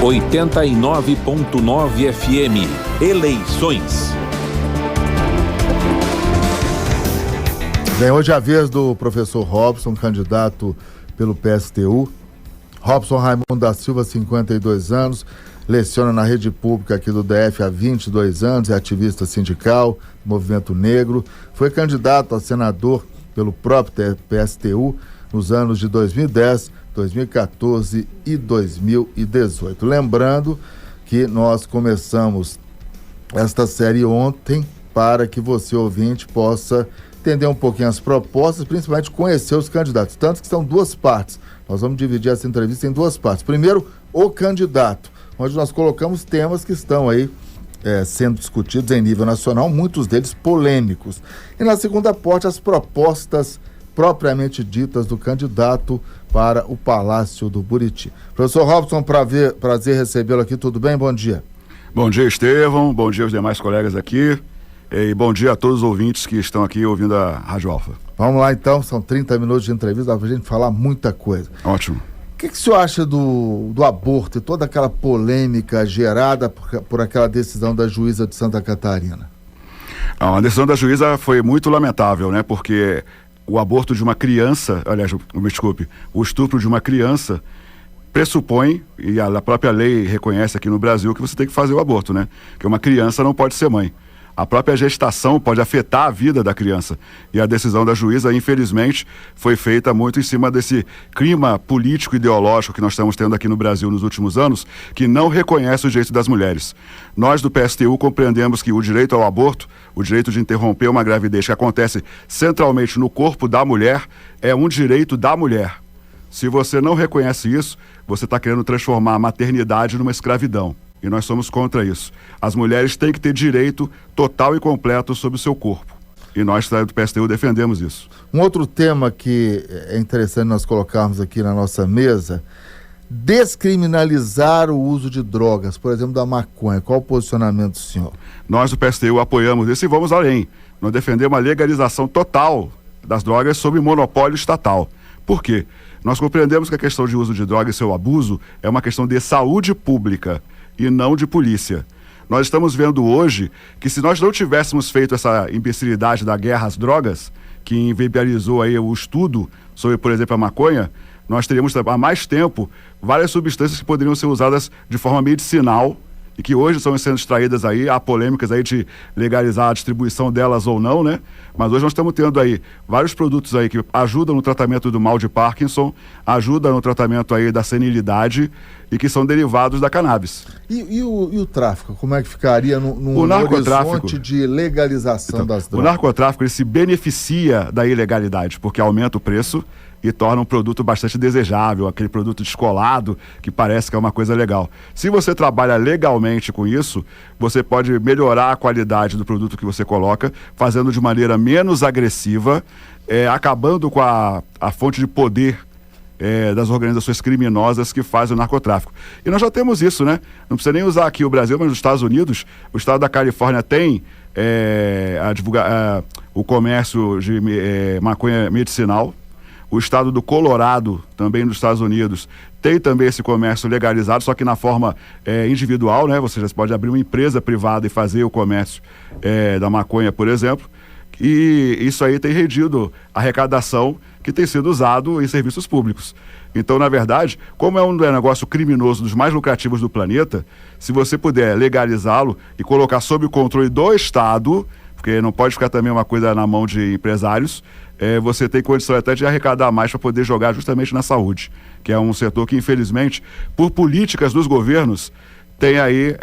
89.9 FM. Eleições. Bem, hoje é a vez do professor Robson, candidato pelo PSTU. Robson Raimundo da Silva, 52 anos, leciona na rede pública aqui do DF há 22 anos, é ativista sindical, movimento negro, foi candidato a senador pelo próprio PSTU nos anos de 2010, 2014 e 2018. Lembrando que nós começamos esta série ontem para que você, ouvinte, possa entender um pouquinho as propostas, principalmente conhecer os candidatos, tanto que são duas partes. Nós vamos dividir essa entrevista em duas partes. Primeiro, o candidato, onde nós colocamos temas que estão aí sendo discutidos em nível nacional, muitos deles polêmicos. E na segunda parte, as propostas propriamente ditas do candidato para o Palácio do Buriti. Professor Robson, prazer recebê-lo aqui, tudo bem? Bom dia. Bom dia, Estevão, bom dia aos demais colegas aqui. E bom dia a todos os ouvintes que estão aqui ouvindo a Rádio Alfa. Vamos lá então, são 30 minutos de entrevista, dá pra gente falar muita coisa. Ótimo. O que o senhor acha do aborto e toda aquela polêmica gerada por aquela decisão da juíza de Santa Catarina? A decisão da juíza foi muito lamentável, né? Porque o aborto de uma criança, aliás, me desculpe, o estupro de uma criança pressupõe, e a própria lei reconhece aqui no Brasil, que você tem que fazer o aborto, né? Que uma criança não pode ser mãe. A própria gestação pode afetar a vida da criança. E a decisão da juíza, infelizmente, foi feita muito em cima desse clima político ideológico que nós estamos tendo aqui no Brasil nos últimos anos, que não reconhece o direito das mulheres. Nós do PSTU compreendemos que o direito ao aborto, o direito de interromper uma gravidez que acontece centralmente no corpo da mulher, é um direito da mulher. Se você não reconhece isso, você está querendo transformar a maternidade numa escravidão. E nós somos contra isso. As mulheres têm que ter direito total e completo sobre o seu corpo. E nós do PSTU defendemos isso. Um outro tema que é interessante nós colocarmos aqui na nossa mesa: descriminalizar o uso de drogas, por exemplo, da maconha. Qual o posicionamento do senhor? Nós do PSTU apoiamos isso e vamos além. Nós defendemos a legalização total das drogas sob monopólio estatal. Por quê? Nós compreendemos que a questão de uso de drogas e seu abuso é uma questão de saúde pública e não de polícia. Nós estamos vendo hoje que se nós não tivéssemos feito essa imbecilidade da guerra às drogas, que inviabilizou aí o estudo sobre, por exemplo, a maconha, nós teríamos há mais tempo várias substâncias que poderiam ser usadas de forma medicinal e que hoje estão sendo extraídas aí, há polêmicas aí de legalizar a distribuição delas ou não, né? Mas hoje nós estamos tendo aí vários produtos aí que ajudam no tratamento do mal de Parkinson, ajudam no tratamento aí da senilidade e que são derivados da cannabis. E o tráfico, como é que ficaria num horizonte de legalização das drogas? O narcotráfico, ele se beneficia da ilegalidade, porque aumenta o preço e torna um produto bastante desejável, aquele produto descolado que parece que é uma coisa legal. Se você trabalha legalmente com isso, você pode melhorar a qualidade do produto que você coloca, fazendo de maneira menos agressiva, acabando com a fonte de poder das organizações criminosas que fazem o narcotráfico. E nós já temos isso, né? Não precisa nem usar aqui o Brasil, mas nos Estados Unidos, o estado da Califórnia tem o comércio de maconha medicinal. O estado do Colorado, também nos Estados Unidos, tem também esse comércio legalizado, só que na forma individual, né? Você já pode abrir uma empresa privada e fazer o comércio da maconha, por exemplo. E isso aí tem rendido arrecadação que tem sido usado em serviços públicos. Então, na verdade, como é um negócio criminoso dos mais lucrativos do planeta, se você puder legalizá-lo e colocar sob o controle do Estado, porque não pode ficar também uma coisa na mão de empresários, você tem condição até de arrecadar mais para poder jogar justamente na saúde, que é um setor que, infelizmente, por políticas dos governos, tem aí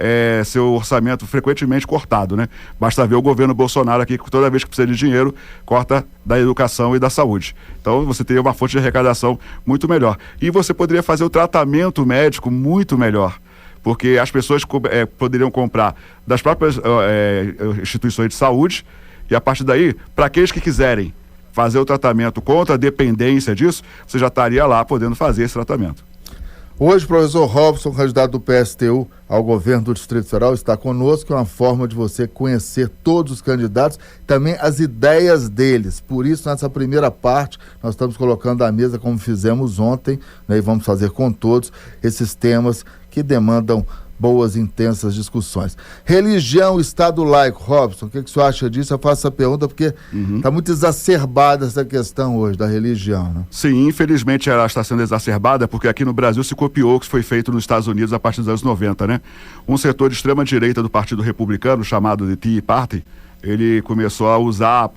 seu orçamento frequentemente cortado, né? Basta ver o governo Bolsonaro aqui, que toda vez que precisa de dinheiro, corta da educação e da saúde. Então você teria uma fonte de arrecadação muito melhor. E você poderia fazer o tratamento médico muito melhor, porque as pessoas poderiam comprar das próprias instituições de saúde, e a partir daí, para aqueles que quiserem fazer o tratamento contra a dependência disso, você já estaria lá podendo fazer esse tratamento. Hoje, o professor Robson, candidato do PSTU ao governo do Distrito Federal, está conosco. É uma forma de você conhecer todos os candidatos, também as ideias deles. Por isso, nessa primeira parte, nós estamos colocando à mesa, como fizemos ontem, né, e vamos fazer com todos esses temas que demandam boas, intensas discussões. Religião, Estado laico. Robson, o que o senhor acha disso? Eu faço essa pergunta porque está muito exacerbada essa questão hoje da religião, né? Sim, infelizmente ela está sendo exacerbada porque aqui no Brasil se copiou o que foi feito nos Estados Unidos a partir dos anos 90, né? Um setor de extrema direita do Partido Republicano, chamado de Tea Party, ele começou a usar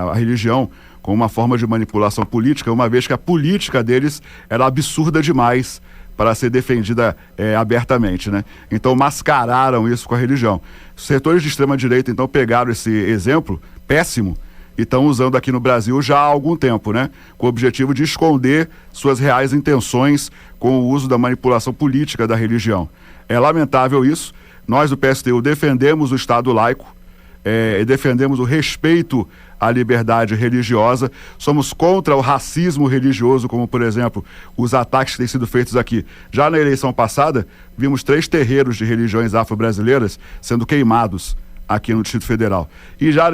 a religião como uma forma de manipulação política, uma vez que a política deles era absurda demais para ser defendida abertamente, né? Então mascararam isso com a religião. Setores de extrema-direita, então, pegaram esse exemplo péssimo e estão usando aqui no Brasil já há algum tempo, né? Com o objetivo de esconder suas reais intenções com o uso da manipulação política da religião. É lamentável isso. Nós do PSTU defendemos o Estado laico, defendemos o respeito à liberdade religiosa, somos contra o racismo religioso, como, por exemplo, os ataques que têm sido feitos aqui. Já na eleição passada, vimos 3 terreiros de religiões afro-brasileiras sendo queimados aqui no Distrito Federal. E já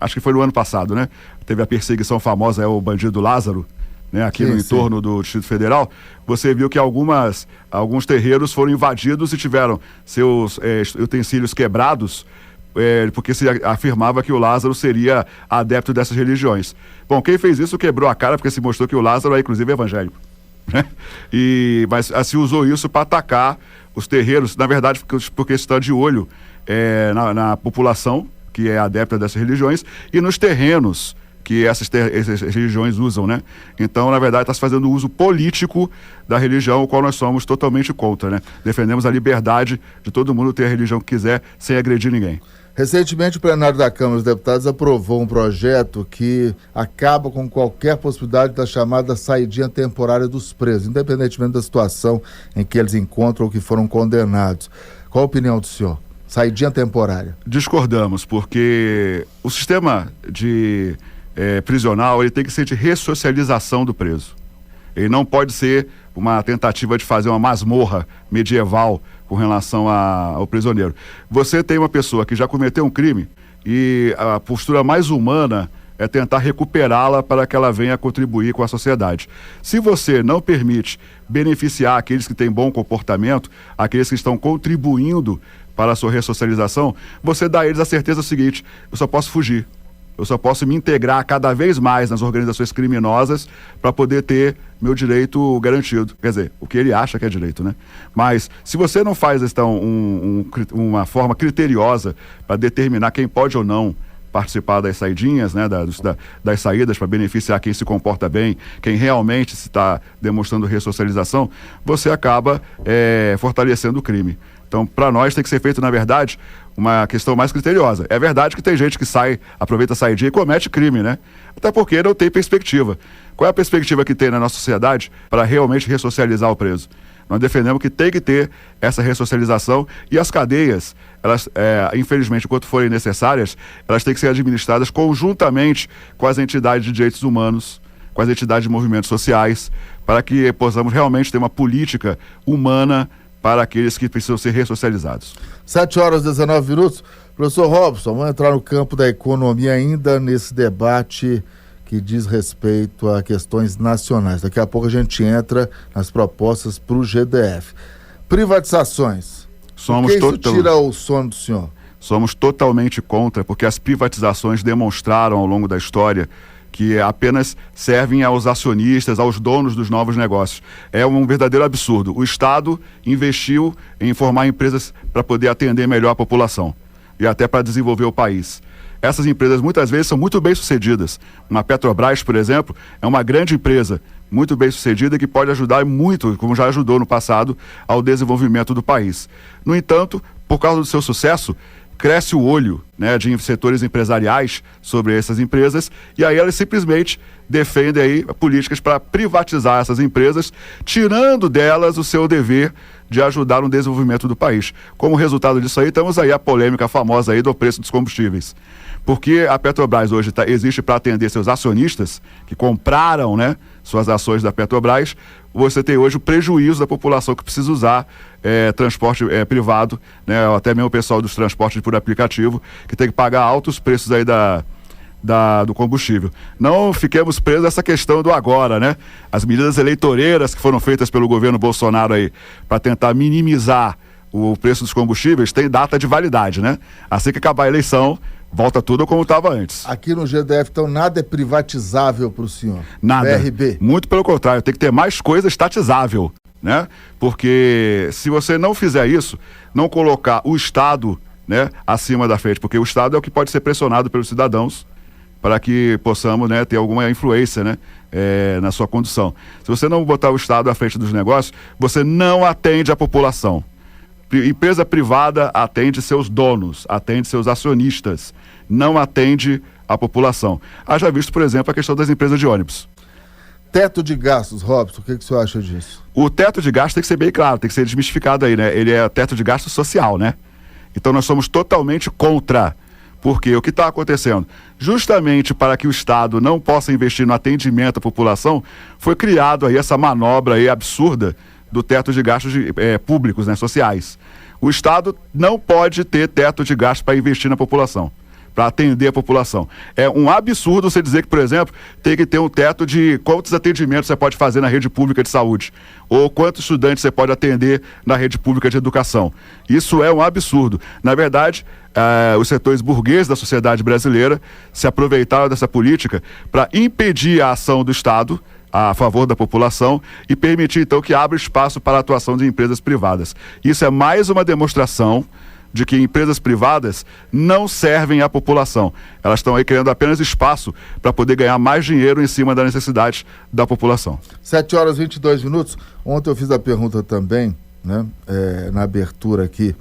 acho que foi no ano passado, né? Teve a perseguição famosa ao bandido Lázaro, né, aqui no entorno do Distrito Federal. Você viu que alguns terreiros foram invadidos e tiveram seus utensílios quebrados, porque se afirmava que o Lázaro seria adepto dessas religiões. Bom, quem fez isso quebrou a cara, porque se mostrou que o Lázaro é inclusive evangélico, né? Mas se usou isso para atacar os terreiros, na verdade porque está de olho na população que é adepta dessas religiões e nos terrenos que essas religiões usam, né? Então, na verdade, está se fazendo uso político da religião, o qual nós somos totalmente contra, né? Defendemos a liberdade de todo mundo ter a religião que quiser, sem agredir ninguém. Recentemente, o plenário da Câmara dos Deputados aprovou um projeto que acaba com qualquer possibilidade da chamada saidinha temporária dos presos, independentemente da situação em que eles encontram ou que foram condenados. Qual a opinião do senhor? Saidinha temporária. Discordamos, porque o sistema prisional ele tem que ser de ressocialização do preso. Ele não pode ser uma tentativa de fazer uma masmorra medieval com relação ao prisioneiro. Você tem uma pessoa que já cometeu um crime e a postura mais humana é tentar recuperá-la para que ela venha contribuir com a sociedade. Se você não permite beneficiar aqueles que têm bom comportamento, aqueles que estão contribuindo para a sua ressocialização, você dá a eles a certeza seguinte: eu só posso fugir. Eu só posso me integrar cada vez mais nas organizações criminosas para poder ter meu direito garantido. Quer dizer, o que ele acha que é direito, né? Mas se você não faz uma forma criteriosa para determinar quem pode ou não participar das saidinhas, né, das saídas para beneficiar quem se comporta bem, quem realmente está demonstrando ressocialização, você acaba fortalecendo o crime. Então, para nós tem que ser feito, na verdade, uma questão mais criteriosa. É verdade que tem gente que aproveita a saidinha e comete crime, né? Até porque não tem perspectiva. Qual é a perspectiva que tem na nossa sociedade para realmente ressocializar o preso? Nós defendemos que tem que ter essa ressocialização e as cadeias, elas, infelizmente, enquanto forem necessárias, elas têm que ser administradas conjuntamente com as entidades de direitos humanos, com as entidades de movimentos sociais, para que possamos realmente ter uma política humana para aqueles que precisam ser ressocializados. 7h19. Professor Robson, vamos entrar no campo da economia ainda nesse debate que diz respeito a questões nacionais. Daqui a pouco a gente entra nas propostas para o GDF. Privatizações. Por que isso tira o sono do senhor? Somos totalmente contra, porque as privatizações demonstraram ao longo da história que apenas servem aos acionistas, aos donos dos novos negócios. É um verdadeiro absurdo. O Estado investiu em formar empresas para poder atender melhor a população e até para desenvolver o país. Essas empresas muitas vezes são muito bem sucedidas. Uma Petrobras, por exemplo, é uma grande empresa, muito bem sucedida, que pode ajudar muito, como já ajudou no passado, ao desenvolvimento do país. No entanto, por causa do seu sucesso, cresce o olho, né, de setores empresariais sobre essas empresas, e aí elas simplesmente defendem aí políticas para privatizar essas empresas, tirando delas o seu dever de ajudar no desenvolvimento do país. Como resultado disso aí, temos aí a polêmica famosa aí do preço dos combustíveis. Porque a Petrobras hoje existe para atender seus acionistas que compraram, né, suas ações da Petrobras, você tem hoje o prejuízo da população que precisa usar transporte privado, né, ou até mesmo o pessoal dos transportes por aplicativo, que tem que pagar altos preços aí do combustível. Não fiquemos presos a essa questão do agora, né? As medidas eleitoreiras que foram feitas pelo governo Bolsonaro aí para tentar minimizar o preço dos combustíveis tem data de validade, né? Assim que acabar a eleição, volta tudo como estava antes. Aqui no GDF, então, nada é privatizável para o senhor? Nada. BRB? Muito pelo contrário, tem que ter mais coisa estatizável, né? Porque se você não fizer isso, não colocar o Estado, né, acima da frente, porque o Estado é o que pode ser pressionado pelos cidadãos para que possamos, né, ter alguma influência, né, na sua condução. Se você não botar o Estado à frente dos negócios, você não atende a população. Empresa privada atende seus donos, atende seus acionistas, não atende a população. Haja visto, por exemplo, a questão das empresas de ônibus. Teto de gastos, Robson, o que o senhor acha disso? O teto de gastos tem que ser bem claro, tem que ser desmistificado aí, né? Ele é teto de gasto social, né? Então nós somos totalmente contra. Porque o que está acontecendo? Justamente para que o Estado não possa investir no atendimento à população, foi criado aí essa manobra aí absurda do teto de gastos públicos, né, sociais. O Estado não pode ter teto de gastos para investir na população, para atender a população. É um absurdo você dizer que, por exemplo, tem que ter um teto de quantos atendimentos você pode fazer na rede pública de saúde, ou quantos estudantes você pode atender na rede pública de educação. Isso é um absurdo. Na verdade, os setores burgueses da sociedade brasileira se aproveitaram dessa política para impedir a ação do Estado a favor da população e permitir, então, que abra espaço para a atuação de empresas privadas. Isso é mais uma demonstração de que empresas privadas não servem à população. Elas estão aí criando apenas espaço para poder ganhar mais dinheiro em cima das necessidades da população. 7h22. Ontem eu fiz a pergunta também, né, na abertura aqui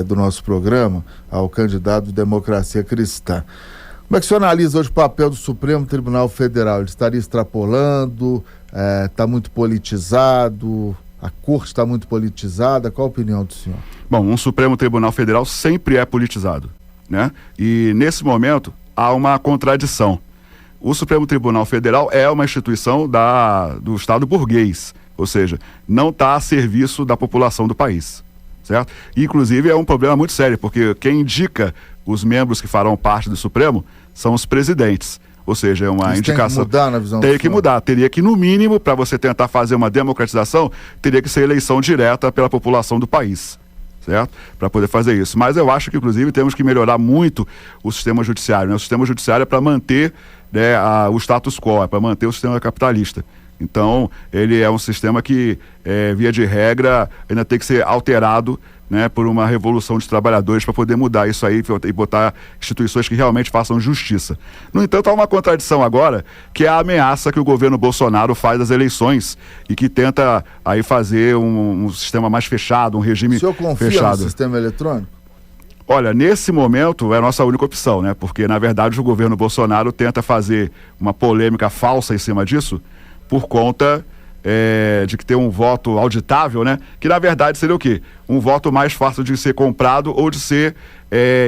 do nosso programa, ao candidato Democracia Cristã. Como é que o senhor analisa hoje o papel do Supremo Tribunal Federal? Ele estaria extrapolando? Está muito politizado? A corte está muito politizada? Qual a opinião do senhor? Bom, um Supremo Tribunal Federal sempre é politizado, né? E nesse momento há uma contradição. O Supremo Tribunal Federal é uma instituição do Estado burguês, ou seja, não está a serviço da população do país, certo? E, inclusive, é um problema muito sério, porque quem indica os membros que farão parte do Supremo são os presidentes. Ou seja, é uma indicação. Tem que mudar na visão Tem que mudar. Teria que, no mínimo, para você tentar fazer uma democratização, teria que ser eleição direta pela população do país, certo? Para poder fazer isso. Mas eu acho que, inclusive, temos que melhorar muito o sistema judiciário, né? O sistema judiciário é para manter, né, o status quo, é para manter o sistema capitalista. Então, ele é um sistema que, via de regra, ainda tem que ser alterado, né, por uma revolução de trabalhadores para poder mudar isso aí e botar instituições que realmente façam justiça. No entanto, há uma contradição agora, que é a ameaça que o governo Bolsonaro faz às eleições e que tenta aí fazer um sistema mais fechado, um regime fechado. O senhor confia no sistema eletrônico? Olha, nesse momento é a nossa única opção, né? Porque, na verdade, o governo Bolsonaro tenta fazer uma polêmica falsa em cima disso por conta de que ter um voto auditável, né? Que na verdade seria o quê? Um voto mais fácil de ser comprado ou de ser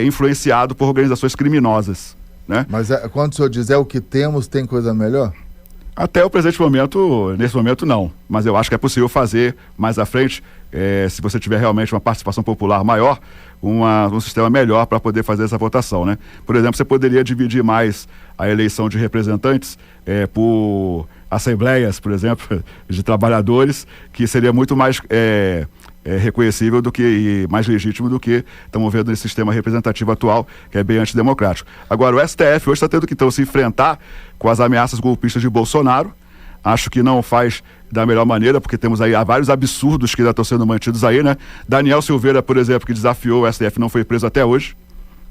influenciado por organizações criminosas, né? Mas quando o senhor diz o que temos, tem coisa melhor? Até o presente momento, nesse momento não, mas eu acho que é possível fazer mais à frente, se você tiver realmente uma participação popular maior, um sistema melhor para poder fazer essa votação, né? Por exemplo, você poderia dividir mais a eleição de representantes por assembleias, por exemplo, de trabalhadores, que seria muito mais reconhecível do que e mais legítimo do que estamos vendo nesse sistema representativo atual, que é bem antidemocrático. Agora, o STF hoje está tendo que então se enfrentar com as ameaças golpistas de Bolsonaro. Acho que não faz da melhor maneira, porque temos aí vários absurdos que ainda estão sendo mantidos aí, né? Daniel Silveira, por exemplo, que desafiou o STF, não foi preso até hoje,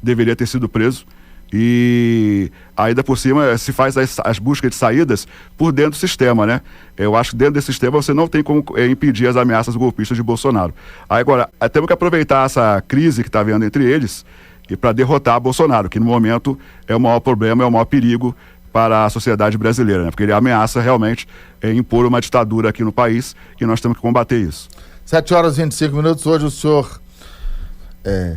deveria ter sido preso. E ainda por cima se faz as buscas de saídas por dentro do sistema, né? Eu acho que dentro desse sistema você não tem como impedir as ameaças golpistas de Bolsonaro. Agora, temos que aproveitar essa crise que está havendo entre eles e para derrotar Bolsonaro, que no momento é o maior problema, é o maior perigo para a sociedade brasileira, né? Porque ele ameaça realmente impor uma ditadura aqui no país e nós temos que combater isso. 7h25. Hoje o senhor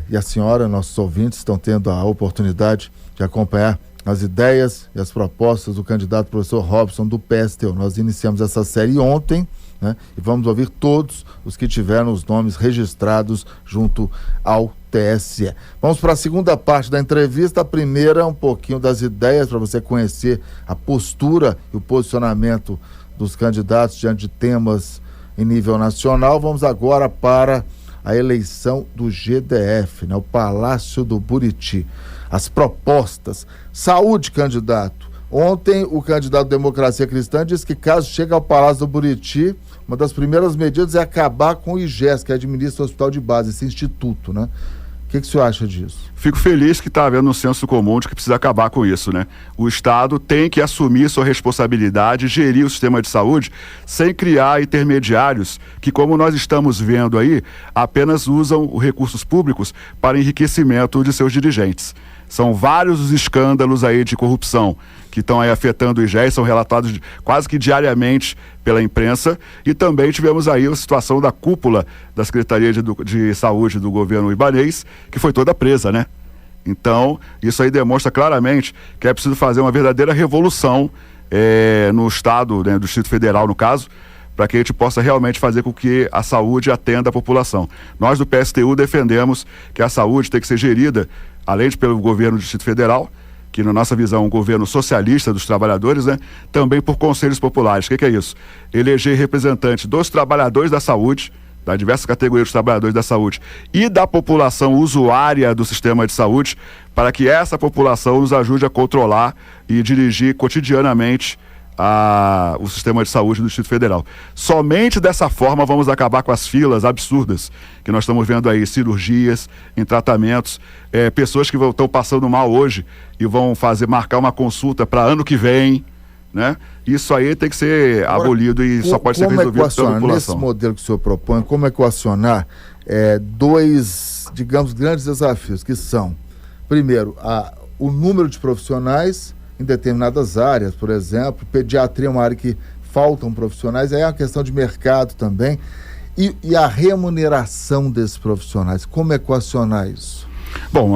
e a senhora, nossos ouvintes, estão tendo a oportunidade de acompanhar as ideias e as propostas do candidato professor Robson do PSTU. Nós iniciamos essa série ontem, né, e vamos ouvir todos os que tiveram os nomes registrados junto ao TSE. Vamos para a segunda parte da entrevista. A primeira, um pouquinho das ideias para você conhecer a postura e o posicionamento dos candidatos diante de temas em nível nacional. Vamos agora para a eleição do GDF, né, o Palácio do Buriti. As propostas. Saúde, candidato. Ontem, o candidato Democracia Cristã disse que, caso chegue ao Palácio do Buriti, uma das primeiras medidas é acabar com o IGES, que administra o Hospital de Base, esse instituto, né? O que o senhor acha disso? Fico feliz que está havendo um senso comum de que precisa acabar com isso, né? O Estado tem que assumir sua responsabilidade, gerir o sistema de saúde, sem criar intermediários que, como nós estamos vendo aí, apenas usam os recursos públicos para enriquecimento de seus dirigentes. São vários os escândalos aí de corrupção que estão aí afetando o IGES, são relatados quase que diariamente pela imprensa, e também tivemos aí a situação da cúpula da Secretaria de Saúde do governo ibanês, que foi toda presa, né? Então, isso aí demonstra claramente que é preciso fazer uma verdadeira revolução no Estado, né, do Distrito Federal, no caso, para que a gente possa realmente fazer com que a saúde atenda a população. Nós do PSTU defendemos que a saúde tem que ser gerida, além de pelo governo do Distrito Federal, que na nossa visão é um governo socialista dos trabalhadores, né, também por conselhos populares. O que é isso? Eleger representantes dos trabalhadores da saúde, das diversas categorias dos trabalhadores da saúde e da população usuária do sistema de saúde, para que essa população nos ajude a controlar e dirigir cotidianamente o sistema de saúde do Distrito Federal. Somente dessa forma vamos acabar com as filas absurdas que nós estamos vendo aí, cirurgias, em tratamentos, pessoas que estão passando mal hoje e vão marcar uma consulta para ano que vem, né? Isso aí tem que ser abolido e só pode ser resolvido pela população. Nesse modelo que o senhor propõe, como é que equacionar dois, digamos, grandes desafios, que são, primeiro, o número de profissionais em determinadas áreas, por exemplo, pediatria é uma área que faltam profissionais, aí é uma questão de mercado também, e a remuneração desses profissionais, como equacionar isso? Bom,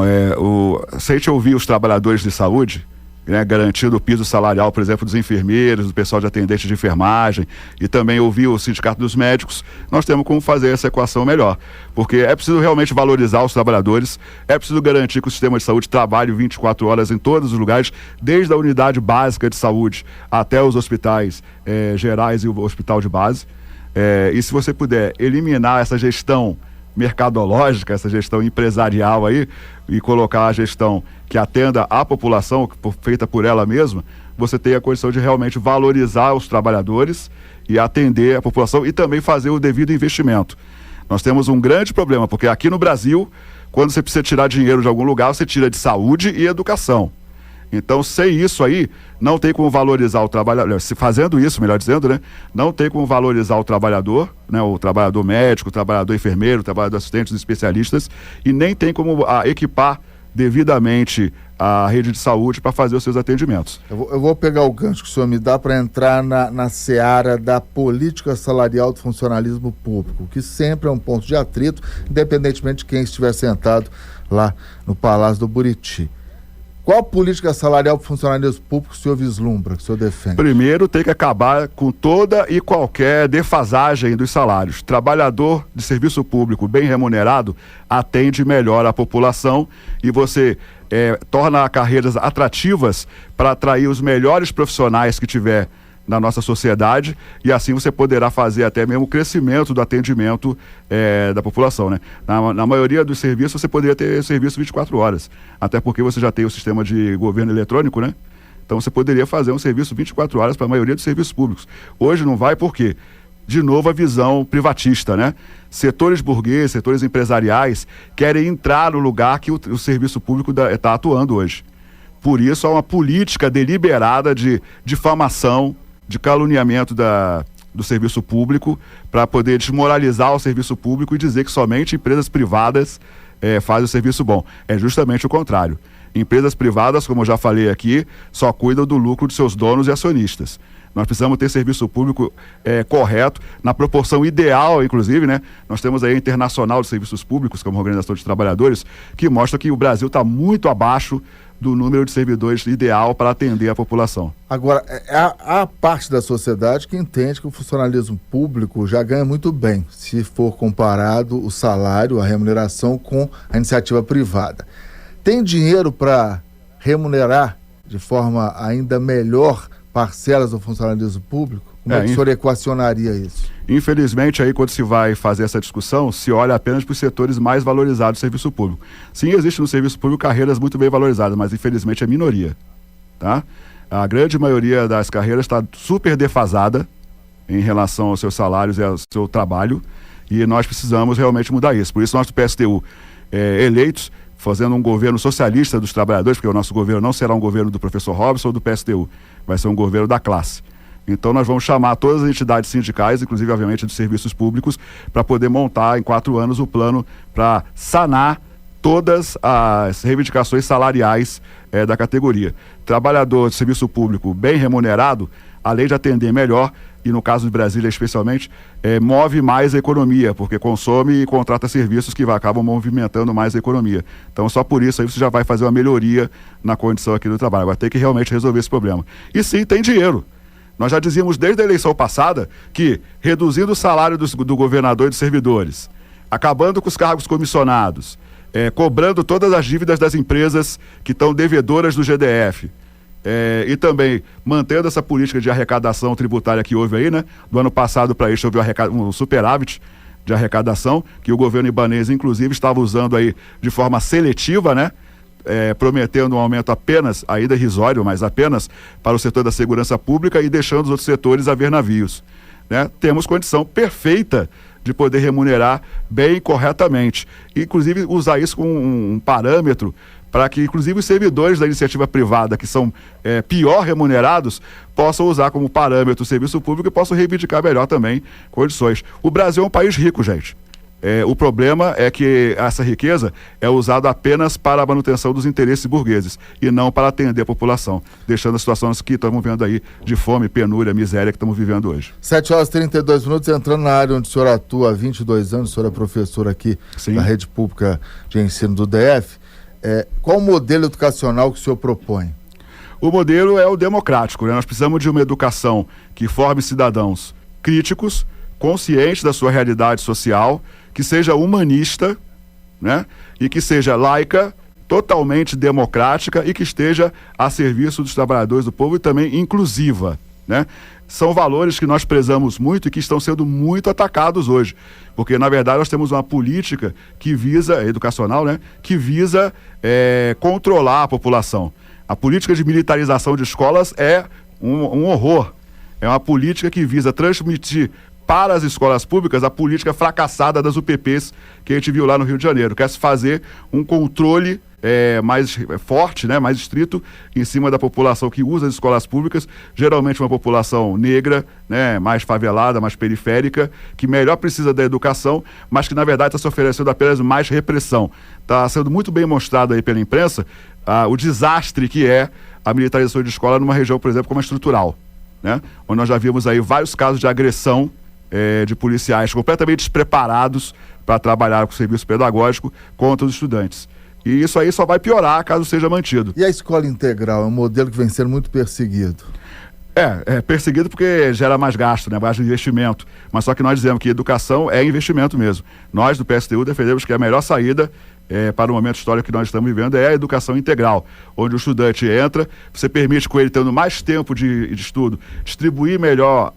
se a gente ouvir os trabalhadores de saúde, né, garantindo o piso salarial, por exemplo, dos enfermeiros, do pessoal de atendente de enfermagem, e também ouvir o sindicato dos médicos, nós temos como fazer essa equação melhor, porque é preciso realmente valorizar os trabalhadores, é preciso garantir que o sistema de saúde trabalhe 24 horas em todos os lugares, desde a unidade básica de saúde até os hospitais gerais e o hospital de base, e se você puder eliminar essa gestão mercadológica, essa gestão empresarial aí, e colocar a gestão que atenda à população, feita por ela mesma, você tem a condição de realmente valorizar os trabalhadores e atender a população e também fazer o devido investimento. Nós temos um grande problema, porque aqui no Brasil, quando você precisa tirar dinheiro de algum lugar, você tira de saúde e educação. Então, sem isso aí, não tem como valorizar o trabalhador. Fazendo isso, melhor dizendo, né? Não tem como valorizar o trabalhador, né? O trabalhador médico, o trabalhador enfermeiro, o trabalhador assistente, os especialistas, e nem tem como equipar devidamente a rede de saúde para fazer os seus atendimentos. Eu vou pegar o gancho que o senhor me dá para entrar na seara da política salarial do funcionalismo público, que sempre é um ponto de atrito, independentemente de quem estiver sentado lá no Palácio do Buriti. Qual política salarial para o funcionalismo público o senhor vislumbra, que o senhor defende? Primeiro, tem que acabar com toda e qualquer defasagem dos salários. Trabalhador de serviço público bem remunerado atende melhor a população e você torna carreiras atrativas para atrair os melhores profissionais que tiver na nossa sociedade, e assim você poderá fazer até mesmo o crescimento do atendimento da população, né? Na maioria dos serviços você poderia ter serviço 24 horas, até porque você já tem o sistema de governo eletrônico, né? Então você poderia fazer um serviço 24 horas para a maioria dos serviços públicos. Hoje não vai porque, de novo, a visão privatista, né? Setores burgueses, setores empresariais querem entrar no lugar que o serviço público está atuando hoje. Por isso há uma política deliberada de difamação, de caluniamento do serviço público, para poder desmoralizar o serviço público e dizer que somente empresas privadas fazem o serviço bom. É justamente o contrário. Empresas privadas, como eu já falei aqui, só cuidam do lucro de seus donos e acionistas. Nós precisamos ter serviço público correto, na proporção ideal, inclusive, né? Nós temos aí a Internacional de Serviços Públicos, que é uma organização de trabalhadores, que mostra que o Brasil está muito abaixo do número de servidores ideal para atender a população. Agora, há parte da sociedade que entende que o funcionalismo público já ganha muito bem, se for comparado o salário, a remuneração com a iniciativa privada. Tem dinheiro para remunerar de forma ainda melhor parcelas do funcionalismo público? Como é que o senhor equacionaria isso? Infelizmente, aí quando se vai fazer essa discussão, se olha apenas para os setores mais valorizados do serviço público. Sim, existe no serviço público carreiras muito bem valorizadas, mas infelizmente é minoria, tá? A grande maioria das carreiras está super defasada em relação aos seus salários e ao seu trabalho, e nós precisamos realmente mudar isso. Por isso nós do PSTU, eleitos, fazendo um governo socialista dos trabalhadores, porque o nosso governo não será um governo do professor Robson ou do PSTU, vai ser um governo da classe. Então nós vamos chamar todas as entidades sindicais, inclusive obviamente dos serviços públicos, para poder montar em 4 anos o plano para sanar todas as reivindicações salariais da categoria. Trabalhador de serviço público bem remunerado, além de atender melhor, e no caso de Brasília especialmente, move mais a economia, porque consome e contrata serviços que acabam movimentando mais a economia. Então só por isso aí você já vai fazer uma melhoria na condição aqui do trabalho. Vai ter que realmente resolver esse problema. E sim, tem dinheiro. Nós já dizíamos desde a eleição passada que, reduzindo o salário do governador e dos servidores, acabando com os cargos comissionados, cobrando todas as dívidas das empresas que estão devedoras do GDF, e também mantendo essa política de arrecadação tributária que houve aí, né? Do ano passado para este houve um superávit de arrecadação, que o governo ibanês, inclusive, estava usando aí de forma seletiva, né? Prometendo um aumento apenas, ainda irrisório, mas apenas para o setor da segurança pública e deixando os outros setores a ver navios, né? Temos condição perfeita de poder remunerar bem e corretamente, e, inclusive usar isso como um parâmetro para que inclusive os servidores da iniciativa privada que são pior remunerados possam usar como parâmetro o serviço público e possam reivindicar melhor também condições. O Brasil é um país rico, gente. O problema é que essa riqueza é usada apenas para a manutenção dos interesses burgueses e não para atender a população, deixando as situações que estamos vendo aí de fome, penúria, miséria que estamos vivendo hoje. 7h32, entrando na área onde o senhor atua há 22 anos, o senhor é professor aqui da Rede Pública de Ensino do DF. Qual o modelo educacional que o senhor propõe? O modelo é o democrático, né? Nós precisamos de uma educação que forme cidadãos críticos, conscientes da sua realidade social, que seja humanista, né? E que seja laica, totalmente democrática e que esteja a serviço dos trabalhadores do povo e também inclusiva, né? São valores que nós prezamos muito e que estão sendo muito atacados hoje, porque na verdade nós temos uma política que visa, educacional, né? Que visa controlar a população. A política de militarização de escolas é um horror. É uma política que visa transmitir para as escolas públicas a política fracassada das UPPs que a gente viu lá no Rio de Janeiro. Quer se fazer um controle mais forte, né, mais estrito em cima da população que usa as escolas públicas, geralmente uma população negra, né, mais favelada, mais periférica, que melhor precisa da educação, mas que na verdade está se oferecendo apenas mais repressão. Está sendo muito bem mostrado aí pela imprensa o desastre que é a militarização de escola numa região, por exemplo, como a estrutural, né, onde nós já vimos aí vários casos de agressão de policiais completamente despreparados para trabalhar com o serviço pedagógico contra os estudantes. E isso aí só vai piorar caso seja mantido. E a escola integral é um modelo que vem sendo muito perseguido? Perseguido porque gera mais gasto, né? Mais investimento. Mas só que nós dizemos que educação é investimento mesmo. Nós do PSTU defendemos que a melhor saída para o momento histórico que nós estamos vivendo é a educação integral, onde o estudante entra, você permite com ele tendo mais tempo de estudo, distribuir melhor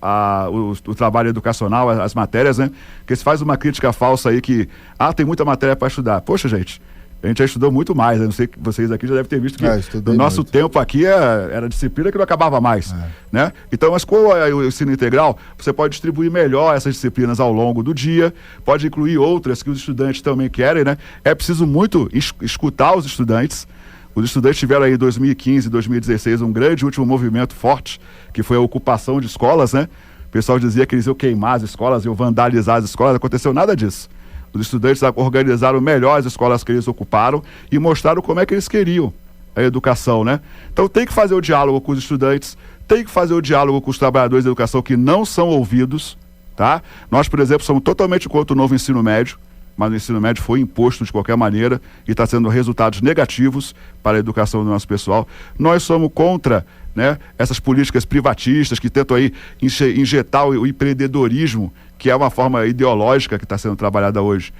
o trabalho educacional, as matérias, né? Porque se faz uma crítica falsa aí que, tem muita matéria para estudar. Poxa, gente, a gente já estudou muito mais, eu não sei que vocês aqui já devem ter visto que no nosso tempo aqui era disciplina que não acabava mais, né? Então, mas com o ensino integral, você pode distribuir melhor essas disciplinas ao longo do dia, pode incluir outras que os estudantes também querem, né? É preciso muito escutar os estudantes. Os estudantes tiveram aí em 2015 e 2016 um grande último movimento forte, que foi a ocupação de escolas, né? O pessoal dizia que eles iam queimar as escolas, iam vandalizar as escolas, não aconteceu nada disso. Os estudantes organizaram melhor as escolas que eles ocuparam e mostraram como é que eles queriam a educação, né? Então tem que fazer o diálogo com os estudantes, tem que fazer o diálogo com os trabalhadores da educação que não são ouvidos, tá? Nós, por exemplo, somos totalmente contra o novo ensino médio. mas o ensino médio foi imposto de qualquer maneira e está sendo resultados negativos para a educação do nosso pessoal. Nós somos contra, né, essas políticas privatistas que tentam aí injetar o empreendedorismo, que é uma forma ideológica que está sendo trabalhada hoje,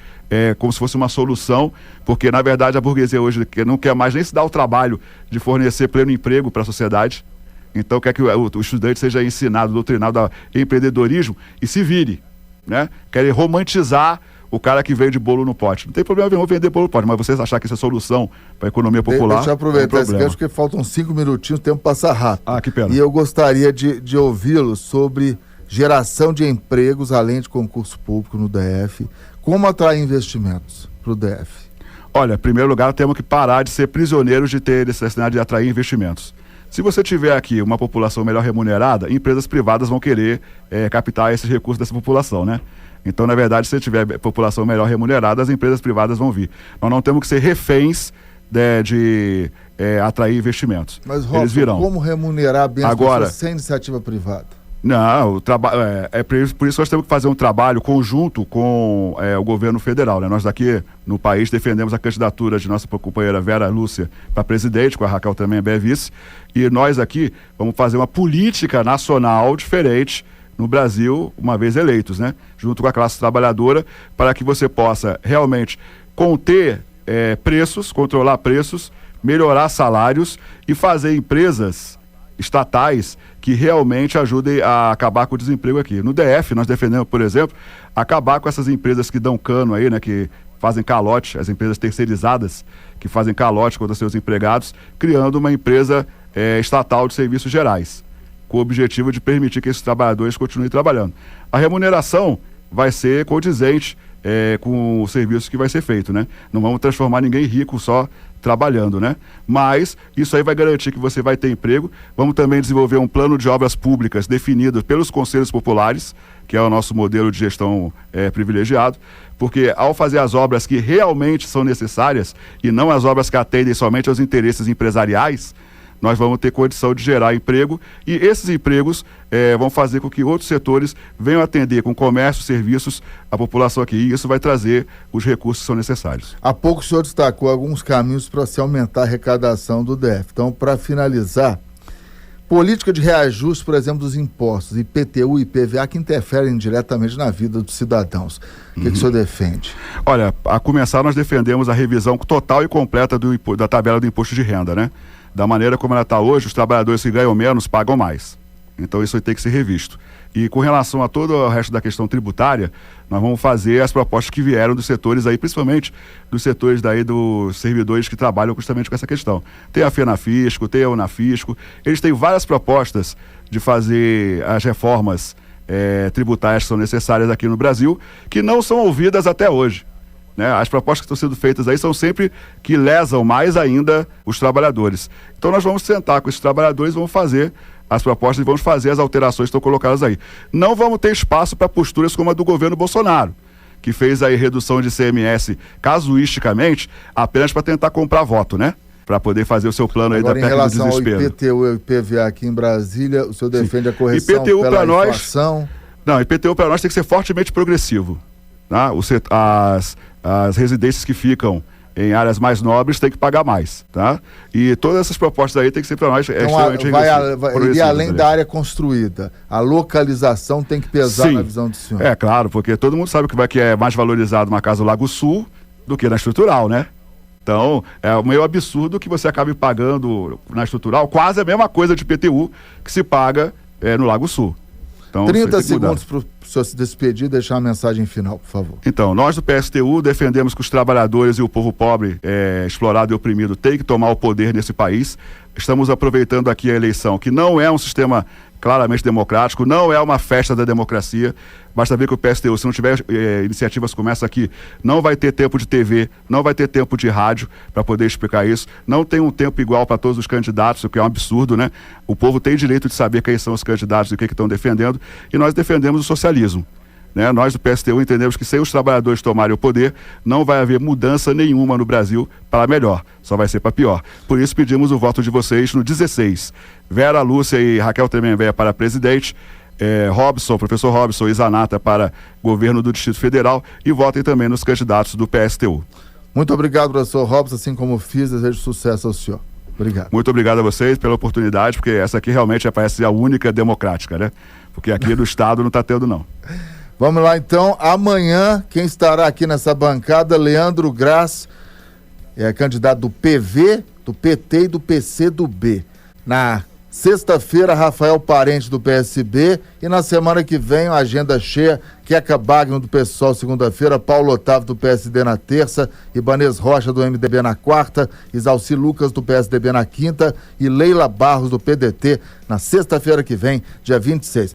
como se fosse uma solução, porque na verdade a burguesia hoje não quer mais nem se dar o trabalho de fornecer pleno emprego para a sociedade. Então quer que o estudante seja ensinado, doutrinado a empreendedorismo e se vire, né? Querem romantizar o cara que veio de bolo no pote. Não tem problema nenhum vender bolo no pote, mas vocês achar que isso é solução para a economia popular. Deixa eu aproveitar esse gancho, porque faltam 5 minutinhos, o tempo passa rápido. Ah, que pena. E eu gostaria de ouvi-lo sobre geração de empregos, além de concurso público no DF. Como atrair investimentos para o DF? Olha, em primeiro lugar, temos que parar de ser prisioneiros de ter necessidade de atrair investimentos. Se você tiver aqui uma população melhor remunerada, empresas privadas vão querer captar esses recursos dessa população, né? Então, na verdade, se tiver população melhor remunerada, as empresas privadas vão vir. Nós não temos que ser reféns de atrair investimentos. Mas, Robson, como remunerar bem as pessoas sem iniciativa privada? Não, por isso que nós temos que fazer um trabalho conjunto com o governo federal, né? Nós daqui no país defendemos a candidatura de nossa companheira Vera Lúcia para presidente, com a Raquel também é vice, e nós aqui vamos fazer uma política nacional diferente no Brasil, uma vez eleitos, né? Junto com a classe trabalhadora, para que você possa realmente conter preços, controlar preços, melhorar salários e fazer empresas estatais que realmente ajudem a acabar com o desemprego aqui. No DF, nós defendemos, por exemplo, acabar com essas empresas que dão cano aí, né, que fazem calote, as empresas terceirizadas que fazem calote contra seus empregados, criando uma empresa estatal de serviços gerais, com o objetivo de permitir que esses trabalhadores continuem trabalhando. A remuneração vai ser condizente com o serviço que vai ser feito, né? Não vamos transformar ninguém rico só trabalhando, né? Mas isso aí vai garantir que você vai ter emprego. Vamos também desenvolver um plano de obras públicas definido pelos conselhos populares, que é o nosso modelo de gestão privilegiado, porque ao fazer as obras que realmente são necessárias e não as obras que atendem somente aos interesses empresariais, nós vamos ter condição de gerar emprego e esses empregos vão fazer com que outros setores venham atender com comércio, serviços, a população aqui, e isso vai trazer os recursos que são necessários. Há pouco o senhor destacou alguns caminhos para se aumentar a arrecadação do DF. Então, para finalizar, política de reajuste, por exemplo, dos impostos, IPTU e IPVA, que interferem diretamente na vida dos cidadãos. O que o senhor defende? Olha, a começar, nós defendemos a revisão total e completa da tabela do imposto de renda, né? Da maneira como ela está hoje, os trabalhadores que ganham menos pagam mais. Então isso aí tem que ser revisto. E com relação a todo o resto da questão tributária, nós vamos fazer as propostas que vieram dos setores aí, principalmente dos setores daí dos servidores que trabalham justamente com essa questão. Tem a FENAFISCO, tem a UNAFISCO, eles têm várias propostas de fazer as reformas tributárias que são necessárias aqui no Brasil, que não são ouvidas até hoje. Né? As propostas que estão sendo feitas aí são sempre que lesam mais ainda os trabalhadores. Então nós vamos sentar com esses trabalhadores, vamos fazer as propostas e vamos fazer as alterações que estão colocadas aí. Não vamos ter espaço para posturas como a do governo Bolsonaro, que fez aí redução de ICMS casuisticamente apenas para tentar comprar voto, né? Para poder fazer o seu plano. Agora, aí da PEC do desespero. Em relação ao IPTU e IPVA aqui em Brasília, o senhor defende a correção IPTU pela inflação? Não, IPTU para nós tem que ser fortemente progressivo. Tá? As residências que ficam em áreas mais nobres têm que pagar mais, tá? E todas essas propostas aí tem que ser para nós extremamente e além da área construída, a localização tem que pesar. Sim, na visão do senhor. É claro, porque todo mundo sabe que é mais valorizado uma casa no Lago Sul do que na estrutural, né? Então, é meio absurdo que você acabe pagando na estrutural quase a mesma coisa de IPTU que se paga no Lago Sul. Então, 30 segundos para o senhor se despedir e deixar uma mensagem final, por favor. Então, nós do PSTU defendemos que os trabalhadores e o povo pobre, explorado e oprimido, têm que tomar o poder nesse país. Estamos aproveitando aqui a eleição, que não é um sistema claramente democrático, não é uma festa da democracia. Basta ver que o PSTU, se não tiver iniciativas como essa aqui, não vai ter tempo de TV, não vai ter tempo de rádio para poder explicar isso, não tem um tempo igual para todos os candidatos, o que é um absurdo, né? O povo tem direito de saber quem são os candidatos e o que estão defendendo, e nós defendemos o socialismo. Né? Nós do PSTU entendemos que sem os trabalhadores tomarem o poder, não vai haver mudança nenhuma no Brasil para melhor, só vai ser para pior. Por isso pedimos o voto de vocês no 16. Vera Lúcia e Raquel Tremembé para presidente, professor Robson e Zanata para governo do Distrito Federal e votem também nos candidatos do PSTU. Muito obrigado, professor Robson, assim como fiz, desejo sucesso ao senhor. Obrigado. Muito obrigado a vocês pela oportunidade, porque essa aqui realmente parece a única democrática, né? Porque aqui do Estado não está tendo, não. Vamos lá, então. Amanhã, quem estará aqui nessa bancada, Leandro Graz, candidato do PV, do PT e do PCdoB. Na sexta-feira, Rafael Parente, do PSB. E na semana que vem, a agenda cheia, Queca Bagno, do PSOL, segunda-feira, Paulo Otávio, do PSD, na terça, Ibanez Rocha, do MDB, na quarta, Isalci Lucas, do PSDB, na quinta, e Leila Barros, do PDT, na sexta-feira que vem, dia 26.